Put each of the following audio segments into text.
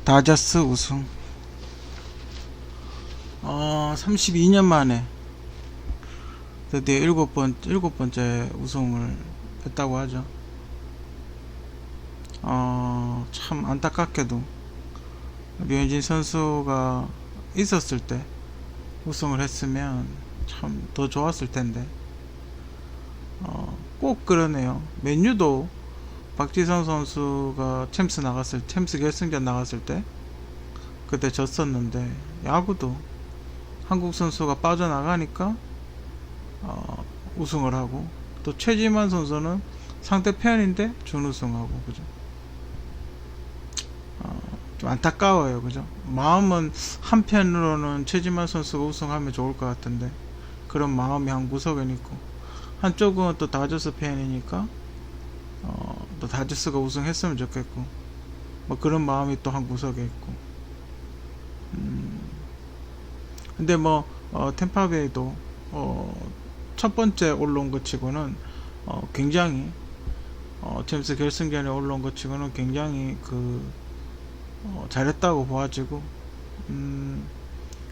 다저스 우승. 32년 만에 드디어 일곱 번째 우승을 했다고 하죠. 참 안타깝게도 류현진 선수가 있었을 때 우승을 했으면 참 더 좋았을 텐데, 꼭 그러네요. 맨유도 박지성 선수가 챔스 결승전 나갔을 때 그때 졌었는데, 야구도 한국 선수가 빠져나가니까 우승을 하고, 또 최지만 선수는 상대편인데 준우승하고, 그죠? 좀 안타까워요, 그죠? 마음은 한편으로는 최지만 선수가 우승하면 좋을 것 같은데, 그런 마음이 한 구석에 있고, 한쪽은 또 다저스 팬이니까 또 다저스가 우승했으면 좋겠고, 뭐 그런 마음이 또 한 구석에 있고. 근데 뭐 템파베이도 첫 번째 올라온 것 치고는 굉장히 챔스 결승전에 올라온 것 치고는 굉장히 잘했다고 보아지고,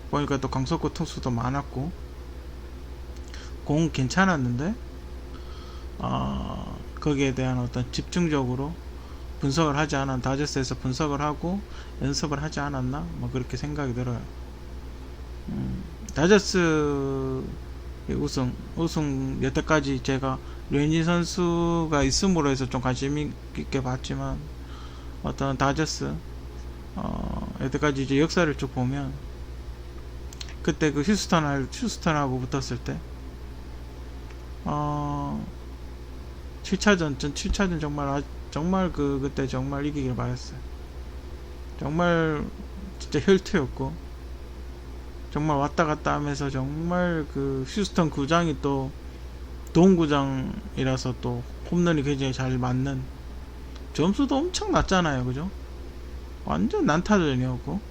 보니까 또 강속구 투수도 많았고 공 괜찮았는데, 거기에 대한 어떤 집중적으로 분석을 하지 않은, 다저스에서 분석을 하고 연습을 하지 않았나, 뭐 그렇게 생각이 들어요. 다저스 우승 여태까지 제가 류현진 선수가 있음으로 해서 좀 관심 있게 봤지만, 어떤 다저스 여태까지 이제 역사를 쭉 보면, 그때 그 휴스턴하고 붙었을 때 7차전 정말 그때 정말 이기길 바랬어요. 정말 진짜 혈투였고, 정말 왔다 갔다 하면서, 정말 그 휴스턴 구장이 또 도움구장이라서 또 홈런이 굉장히 잘 맞는, 점수도 엄청 낮잖아요, 그죠? 완전 난타전이었고,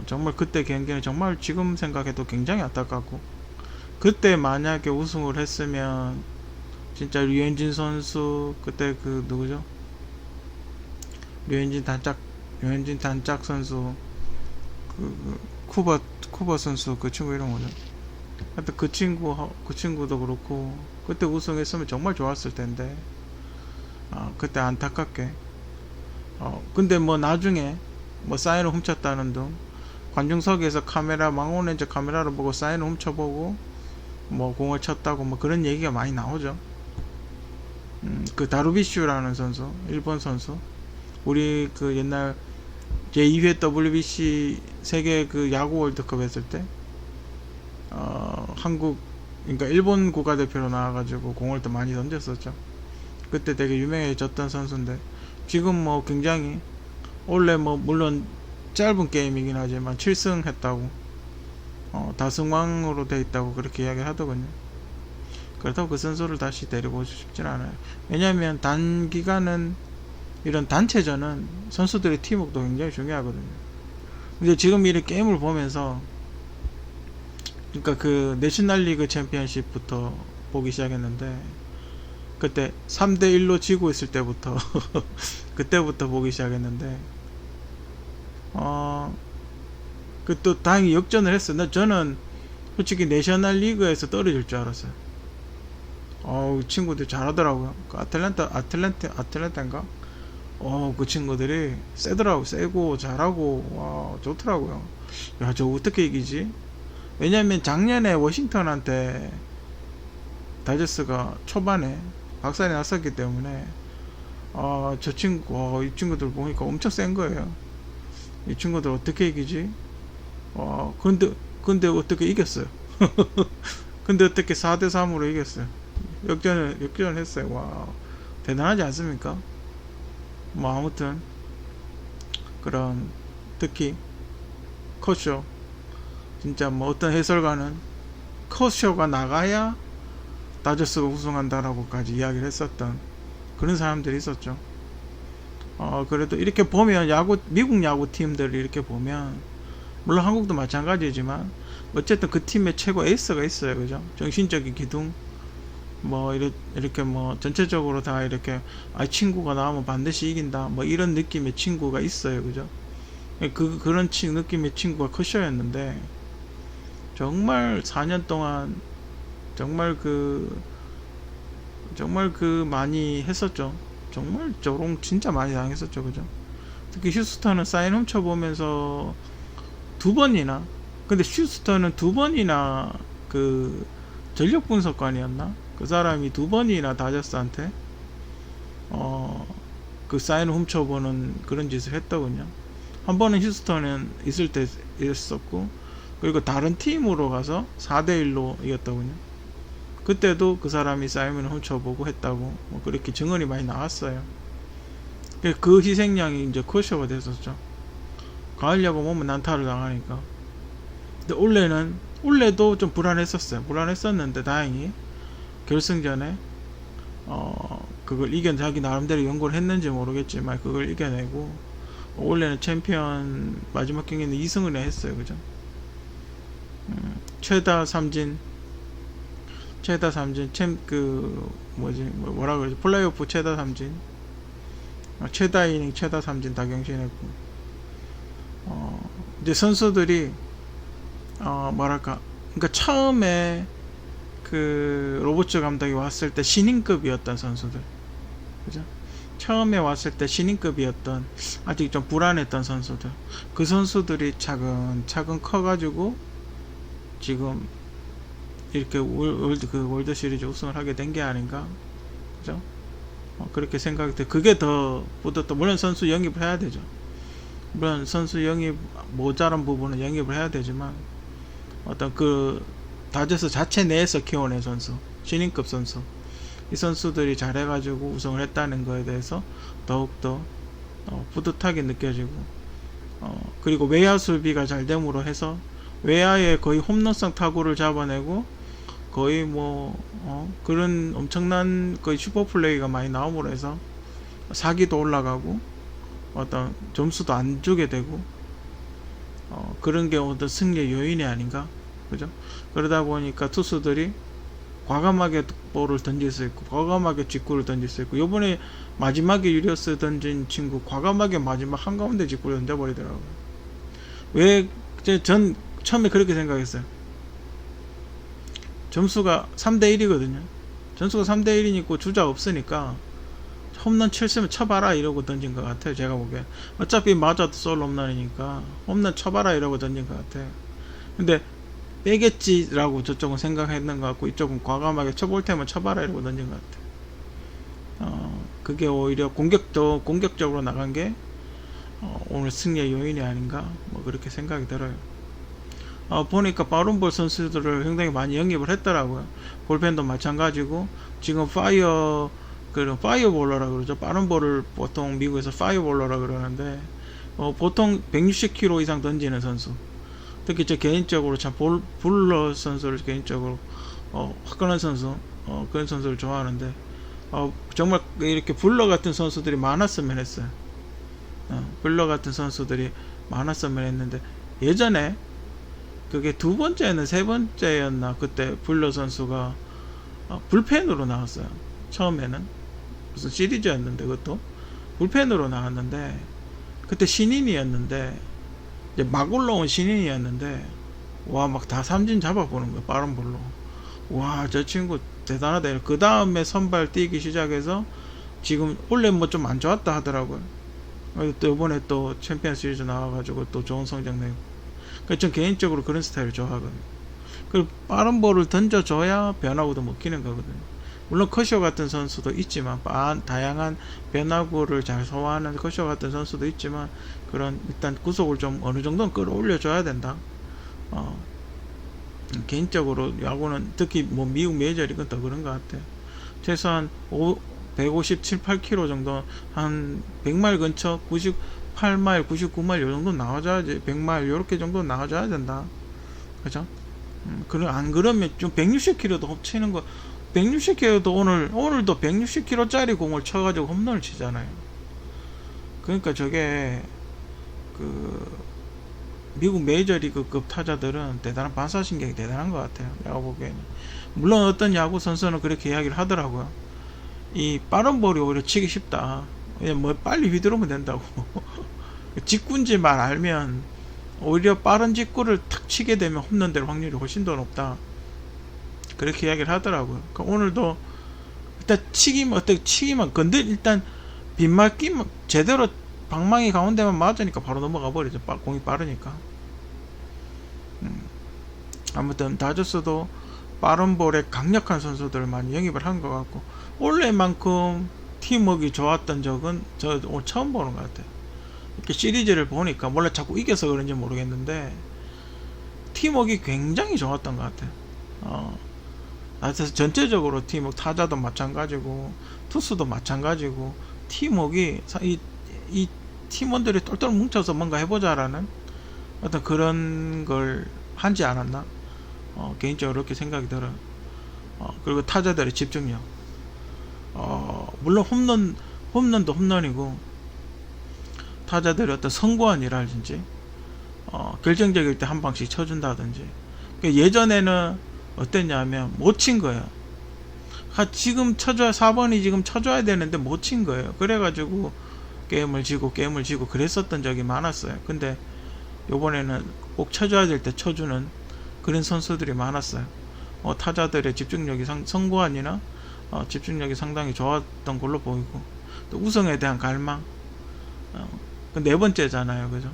정말 그때 경기는 정말 지금 생각해도 굉장히 안타깝고, 그때 만약에 우승을 했으면 진짜 류현진 선수, 그때 그 누구죠? 류현진 단짝 선수, 쿠버 선수, 그 친구 이름 뭐죠? 하여튼 그 친구도 그렇고, 그때 우승했으면 정말 좋았을 텐데, 그때 안타깝게. 근데 뭐 나중에 뭐 사인을 훔쳤다는 등, 관중석에서 망원렌즈 카메라를 보고 사인을 훔쳐보고 뭐 공을 쳤다고, 뭐 그런 얘기가 많이 나오죠. 그 다루비슈라는 선수, 일본 선수, 우리 그 옛날 제2회 WBC 세계 그 야구 월드컵 했을 때 그러니까 일본 국가대표로 나와가지고 공을 또 많이 던졌었죠. 그때 되게 유명해졌던 선수인데, 지금 뭐 굉장히, 원래 뭐 물론 짧은 게임이긴 하지만 7승 했다고, 다승왕으로 돼 있다고 그렇게 이야기를 하더군요. 그렇다고 그 선수를 다시 데리고 싶진 않아요. 왜냐하면 단기간은, 이런 단체전은 선수들의 팀워크도 굉장히 중요하거든요. 근데 지금 이렇게 게임을 보면서, 그러니까 그 내셔널리그 챔피언십부터 보기 시작했는데, 그때 3대1로 지고 있을 때부터 그때부터 보기 시작했는데, 그 또 다행히 역전을 했어. 저는 솔직히 내셔널리그에서 떨어질 줄 알았어요. 친구들 잘하더라고요. 그 아틀란타인가? 그 친구들이 세더라고. 세고 잘하고, 와, 좋더라고요. 야, 저 어떻게 이기지? 왜냐면 작년에 워싱턴한테 다저스가 초반에 박살이 났었기 때문에, 이 친구들 보니까 엄청 센 거예요. 이 친구들 어떻게 이기지? 근데 어떻게 이겼어요? 근데 어떻게 4대3으로 이겼어요? 역전을 했어요. 와, 대단하지 않습니까? 뭐 아무튼 그런, 특히 컷쇼, 진짜 뭐 어떤 해설가는 컷쇼가 나가야 다저스가 우승한다라고까지 이야기를 했었던 그런 사람들이 있었죠. 그래도 이렇게 보면 미국 야구 팀들을 이렇게 보면, 물론 한국도 마찬가지지만 어쨌든 그 팀의 최고 에이스가 있어요, 그죠? 정신적인 기둥, 뭐 이렇게 뭐 전체적으로 다 이렇게 친구가 나오면 반드시 이긴다 뭐 이런 느낌의 친구가 있어요. 그죠? 그런 느낌의 친구가 커셔였는데 정말 4년 동안 정말 많이 했었죠. 정말 조롱 진짜 많이 당했었죠. 그죠? 특히 휴스턴은 사인 훔쳐보면서 두 번이나, 근데 휴스턴은 두 번이나 그 전력 분석관이었나? 그 사람이 두 번이나 다저스한테 그 사인을 훔쳐보는 그런 짓을 했더군요. 한 번은 휴스턴은 있을 때 있었고, 그리고 다른 팀으로 가서 4대1로 이겼더군요. 그때도 그 사람이 사인을 훔쳐보고 했다고 뭐 그렇게 증언이 많이 나왔어요. 그 희생양이 이제 커쇼가 됐었죠. 가을야구 보면 난타를 당하니까. 근데 올해도 좀 불안했었어요. 불안했었는데 다행히 결승전에 그걸 자기 나름대로 연구를 했는지 모르겠지만 그걸 이겨내고 올해는 챔피언 마지막 경기는 2승을 했어요. 그죠? 최다 삼진 뭐라 그러지? 플레이오프 최다 삼진, 최다 이닝, 최다 삼진 다 경신했고, 이제 선수들이 그러니까 처음에 그 로버츠 감독이 왔을 때 신인급이었던 선수들, 그죠? 처음에 왔을 때 신인급이었던 아직 좀 불안했던 선수들, 그 선수들이 차근차근 커가지고 지금 이렇게 월드 시리즈 우승을 하게 된 게 아닌가, 그죠? 그렇게 생각이 돼. 그게 더 뿌듯해. 물론 선수 영입을 해야 되죠. 물론 선수 영입 모자란 부분은 영입을 해야 되지만 어떤 그 다저스 자체 내에서 키워낸 선수, 신인급 선수, 이 선수들이 잘해가지고 우승을 했다는 거에 대해서 더욱더 뿌듯하게 느껴지고, 그리고 외야 수비가 잘 됨으로 해서 외야에 거의 홈런성 타구를 잡아내고 거의 그런 엄청난 거의 슈퍼 플레이가 많이 나옴으로 해서 사기도 올라가고 어떤 점수도 안 주게 되고 그런 게 어떤 승리의 요인이 아닌가, 그죠? 그러다 보니까 투수들이 과감하게 볼을 던질 수 있고 과감하게 직구를 던질 수 있고, 요번에 마지막에 유리어스 던진 친구 과감하게 마지막 한가운데 직구를 던져버리더라고요. 왜? 전 처음에 그렇게 생각했어요. 점수가 3대1이거든요. 점수가 3대1이니까 주자 없으니까 홈런 쳤으면 쳐봐라 이러고 던진 것 같아요. 제가 보기엔 어차피 맞아도 솔로 홈런이니까 홈런 쳐봐라 이러고 던진 것 같아요. 근데 빼겠지라고 저쪽은 생각했는 것 같고 이쪽은 과감하게 쳐볼 테면 쳐봐라 이러고 던진 것 같아요. 그게 오히려 공격적으로 나간 게 오늘 승리의 요인이 아닌가 뭐 그렇게 생각이 들어요. 보니까 빠른볼 선수들을 굉장히 많이 영입을 했더라고요. 볼펜도 마찬가지고 지금 파이어볼러라 그러죠. 빠른 볼을 보통 미국에서 파이어볼러라 그러는데 보통 160km 이상 던지는 선수, 특히 저 개인적으로 참 불러 선수를 개인적으로 화끈한 선수, 그런 선수를 좋아하는데 정말 이렇게 불러 같은 선수들이 많았으면 했어요. 불러 같은 선수들이 많았으면 했는데, 예전에 그게 두 번째는 세 번째였나 그때 불러 선수가 불펜으로 나왔어요. 처음에는 무슨 시리즈였는데 그것도 불펜으로 나왔는데 그때 신인이었는데 이제 막 올라온 신인이었는데 와 막 다 삼진 잡아보는 거야 빠른 볼로. 와 저 친구 대단하다. 그 다음에 선발 뛰기 시작해서 지금 원래 뭐 좀 안 좋았다 하더라고요. 또 이번에 또 챔피언 시리즈 나와가지고 또 좋은 성적 내고. 전 개인적으로 그런 스타일을 좋아하거든요. 그리고 빠른 볼을 던져줘야 변화구도 먹히는 거거든요. 물론 커쇼 같은 선수도 있지만 다양한 변화구를 잘 소화하는 커쇼 같은 선수도 있지만 그런 일단 구속을 좀 어느 정도는 끌어올려줘야 된다. 개인적으로 야구는 특히 뭐 미국 메이저리그는 더 그런 것 같아요. 최소한 157, 8km 정도, 한 100마일 근처 98마일, 99마일 요 정도 나와줘야지, 100마일 요렇게 정도 나와줘야 된다. 그죠? 안 그러면 좀 160km도 헛치는 거, 160km도 오늘도 160km짜리 공을 쳐가지고 홈런을 치잖아요. 그러니까 저게 미국 메이저리그급 타자들은 대단한 반사신경이 대단한 것 같아요. 내가 보기에는 물론 어떤 야구 선수는 그렇게 이야기를 하더라고요. 이 빠른 볼이 오히려 치기 쉽다. 그냥 뭐 빨리 휘두르면 된다고. 직구인지만 알면 오히려 빠른 직구를 탁 치게 되면 홈런 될 확률이 훨씬 더 높다. 그렇게 이야기를 하더라고요. 그러니까 오늘도 일단 치기만 일단 빗맞기만 제대로 방망이 가운데만 맞으니까 바로 넘어가 버리죠. 공이 빠르니까. 아무튼 다저스도 빠른 볼에 강력한 선수들을 많이 영입을 한 것 같고, 원래만큼 팀워크가 좋았던 적은 저 오늘 처음 보는 것 같아요. 이렇게 시리즈를 보니까 몰라 자꾸 이겨서 그런지 모르겠는데 팀워크가 굉장히 좋았던 것 같아요. 그래서 전체적으로 팀워크, 타자도 마찬가지고 투수도 마찬가지고 팀워크가 이 팀원들이 똘똘 뭉쳐서 뭔가 해보자라는 어떤 그런 걸 하지 않았나, 개인적으로 그렇게 생각이 들어요. 그리고 타자들의 집중력, 물론 홈런도 홈런이고 타자들의 어떤 선구안이라든지 결정적일 때 한 방씩 쳐준다든지. 그러니까 예전에는 어땠냐면 못 친 거예요. 지금 쳐줘야 4번이 지금 쳐줘야 되는데 못 친 거예요. 그래가지고 게임을 지고 그랬었던 적이 많았어요. 근데 요번에는 꼭 쳐줘야 될 때 쳐주는 그런 선수들이 많았어요. 타자들의 집중력이 선구안이나 집중력이 상당히 좋았던 걸로 보이고, 또 우승에 대한 갈망, 네 번째잖아요, 그죠?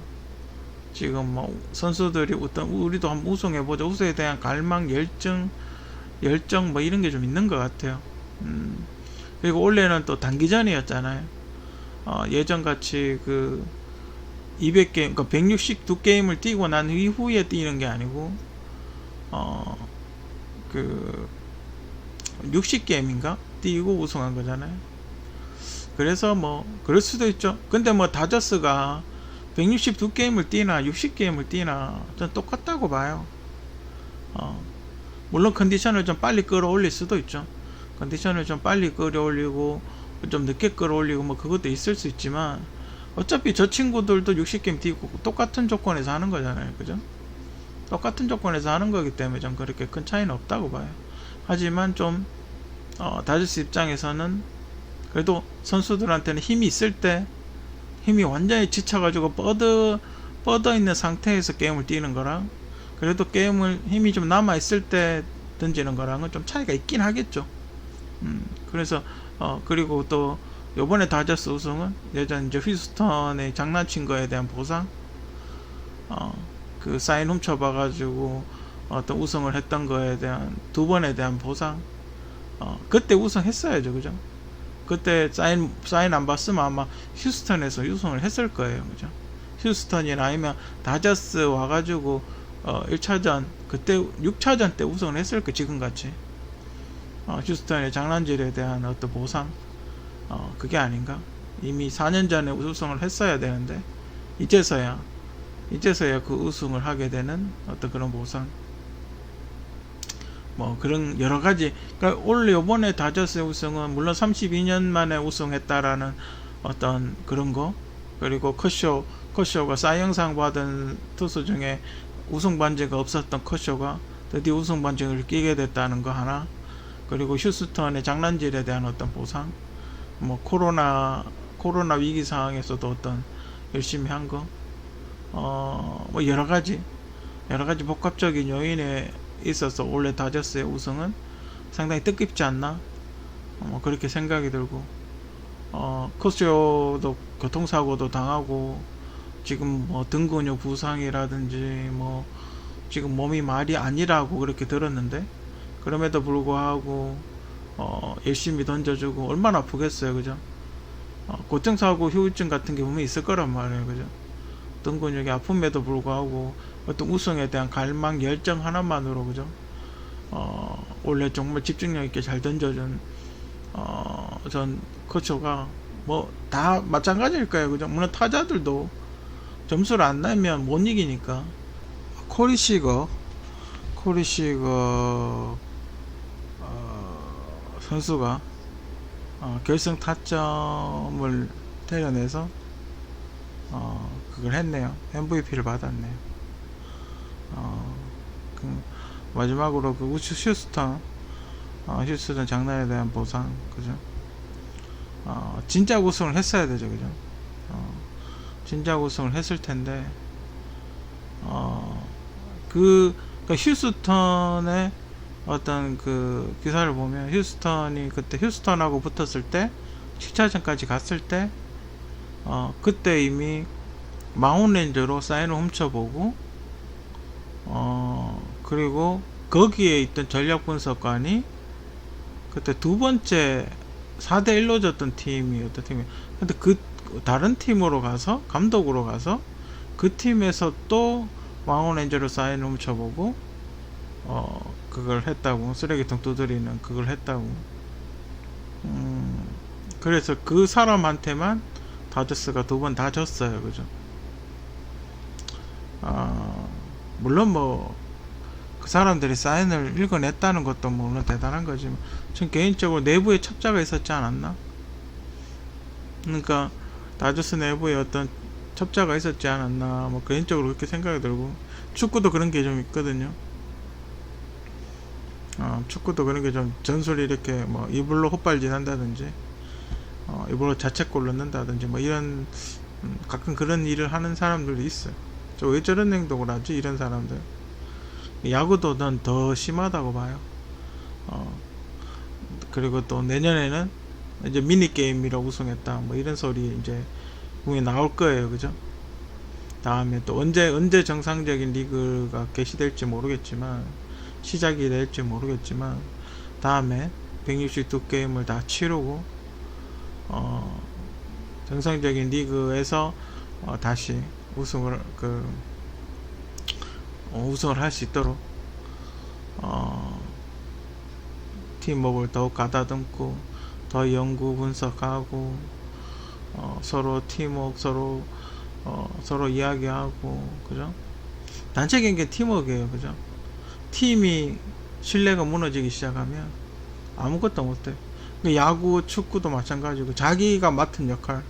지금 뭐 선수들이 우리도 한번 우승해보자, 우승에 대한 갈망, 열정 뭐 이런 게 좀 있는 것 같아요. 그리고 원래는 또 단기전이었잖아요. 예전같이 그 200게임, 그러니까 162게임을 뛰고 난 이후에 뛰는 게 아니고 그 60게임인가 뛰고 우승한 거잖아요. 그래서 뭐 그럴 수도 있죠. 근데 뭐 다저스가 162게임을 뛰나 60게임을 뛰나 전 똑같다고 봐요. 물론 컨디션을 좀 빨리 끌어올릴 수도 있죠. 컨디션을 좀 빨리 끌어올리고 좀 늦게 끌어올리고 뭐 그것도 있을 수 있지만, 어차피 저 친구들도 60게임 뛰고 똑같은 조건에서 하는 거잖아요, 그죠? 똑같은 조건에서 하는 거기 때문에 좀 그렇게 큰 차이는 없다고 봐요. 하지만 좀 다저스 입장에서는 그래도 선수들한테는 힘이 있을 때, 힘이 완전히 지쳐가지고 뻗어 있는 상태에서 게임을 뛰는 거랑, 그래도 힘이 좀 남아 있을 때 던지는 거랑은 좀 차이가 있긴 하겠죠. 그래서 그리고 또 요번에 다저스 우승은 예전 이제 휴스턴에 장난친 거에 대한 보상, 그 사인 훔쳐봐가지고 어떤 우승을 했던 거에 대한 2번에 대한 보상, 그때 우승했어야죠, 그죠? 그때 사인 안 봤으면 아마 휴스턴에서 우승을 했을 거예요, 그죠? 휴스턴이나 아니면 다저스 와가지고 1차전 그때 6차전 때 우승을 했을 거, 지금같이 휴스턴의 장난질에 대한 어떤 보상, 그게 아닌가? 이미 4년 전에 우승을 했어야 되는데 이제서야 그 우승을 하게 되는 어떤 그런 보상, 뭐 그런 여러 가지. 그러니까 원래 요번에 다저스의 우승은 물론 32년 만에 우승했다라는 어떤 그런 거, 그리고 커쇼가 사이영상 받은 투수 중에 우승 반지가 없었던 커쇼가 드디어 우승 반지를 끼게 됐다는 거 하나, 그리고 휴스턴의 장난질에 대한 어떤 보상, 뭐 코로나 위기 상황에서도 어떤 열심히 한 거, 뭐 여러 가지 복합적인 요인에 있어서 원래 다저스의 우승은 상당히 뜻깊지 않나, 뭐 그렇게 생각이 들고, 커쇼도 교통사고도 당하고 지금 뭐 등 근육 부상이라든지 뭐 지금 몸이 말이 아니라고 그렇게 들었는데, 그럼에도 불구하고 열심히 던져주고 얼마나 아프겠어요, 그죠? 교통사고 후유증 같은 게 분명히 있을 거란 말이에요, 그죠? 등 근육이 아픔에도 불구하고 어떤 우승에 대한 갈망, 열정 하나만으로, 그죠? 원래 정말 집중력 있게 잘 던져준 전 커쇼가 뭐 다 마찬가지일 거예요, 그죠? 물론 타자들도 점수를 안 내면 못 이기니까. 코리 시거 선수가 결승 타점을 때려내서 그걸 했네요. MVP를 받았네요. 마지막으로 그 휴스턴 휴스턴 장난에 대한 보상, 그죠? 진작 우승을 했어야 되죠, 그죠? 진작 우승을 했을 텐데, 그러니까 휴스턴의 어떤 그 기사를 보면, 휴스턴이 그때 휴스턴하고 붙었을 때 7차전까지 갔을 때 그때 이미 마운레인저로 사인을 훔쳐보고, 그리고 거기에 있던 전략 분석관이 그때 두 번째 4대1로 졌던 팀이 어떤 팀이, 근데 그 다른 팀으로 가서 감독으로 가서 그 팀에서 또 마운레인저로 사인을 훔쳐보고 그걸 했다고, 쓰레기통 두드리는 그걸 했다고. 그래서 그 사람한테만 다저스가 두 번 다 졌어요, 그죠? 물론 뭐 그 사람들이 사인을 읽어냈다는 것도 물론 대단한 거지만, 전 개인적으로 내부에 첩자가 있었지 않았나? 그러니까 다저스 내부에 어떤 첩자가 있었지 않았나, 뭐 개인적으로 그렇게 생각이 들고, 축구도 그런 게 좀 있거든요. 축구도 그런 게 좀, 전술이 이렇게 뭐 이불로 헛발질 한다든지, 이불로 자책골 넣는다든지, 뭐 이런, 가끔 그런 일을 하는 사람들이 있어요. 저 왜 저런 행동을 하지? 이런 사람들. 야구도 난 더 심하다고 봐요. 그리고 또 내년에는 이제 미니게임이라 우승했다, 뭐 이런 소리 이제 분명히 나올 거예요, 그죠? 다음에 또 언제 정상적인 리그가 개시될지 모르겠지만, 시작이 될지 모르겠지만, 다음에 162게임을 다 치르고 정상적인 리그에서 다시 우승을 우승을 할 수 있도록 팀워크를 더욱 가다듬고, 더 연구 분석하고, 서로 팀워크, 서로 이야기하고, 그죠? 단체 경기 팀워크예요, 그죠? 팀이 신뢰가 무너지기 시작하면 아무것도 못해. 야구, 축구도 마찬가지고, 자기가 맡은 역할,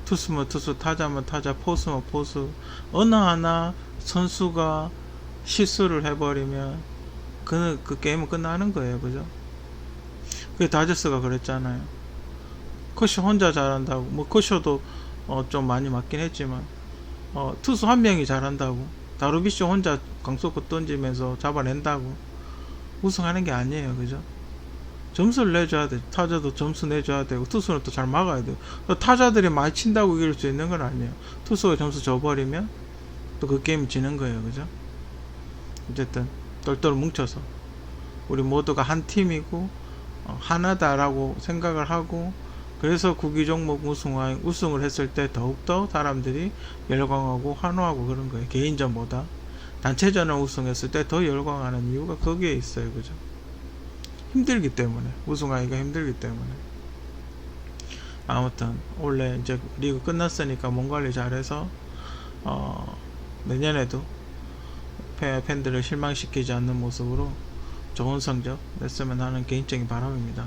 투수면 투수, 타자면 타자, 포수면 포수, 어느 하나 선수가 실수를 해버리면 그 게임은 끝나는 거예요, 그죠? 그게 다저스가 그랬잖아요. 커쇼 혼자 잘한다고, 뭐 커쇼도 좀 많이 맞긴 했지만, 투수 한 명이 잘한다고, 다루비쇼 혼자 강속구 던지면서 잡아낸다고 우승하는 게 아니에요, 그죠? 점수를 내줘야 돼. 타자도 점수 내줘야 되고, 투수는 또 잘 막아야 돼요. 타자들이 많이 친다고 이길 수 있는 건 아니에요. 투수가 점수 줘버리면 또 그 게임 지는 거예요, 그죠? 어쨌든 똘똘 뭉쳐서 우리 모두가 한 팀이고 하나다라고 생각을 하고, 그래서 구기 종목 우승을 했을 때 더욱더 사람들이 열광하고 환호하고 그런 거예요. 개인전보다 단체전을 우승했을 때 더 열광하는 이유가 거기에 있어요, 그죠? 힘들기 때문에, 우승하기가 힘들기 때문에. 아무튼 원래 이제 리그 끝났으니까 몸 관리 잘해서 내년에도 팬들을 실망시키지 않는 모습으로 좋은 성적 냈으면 하는 개인적인 바람입니다.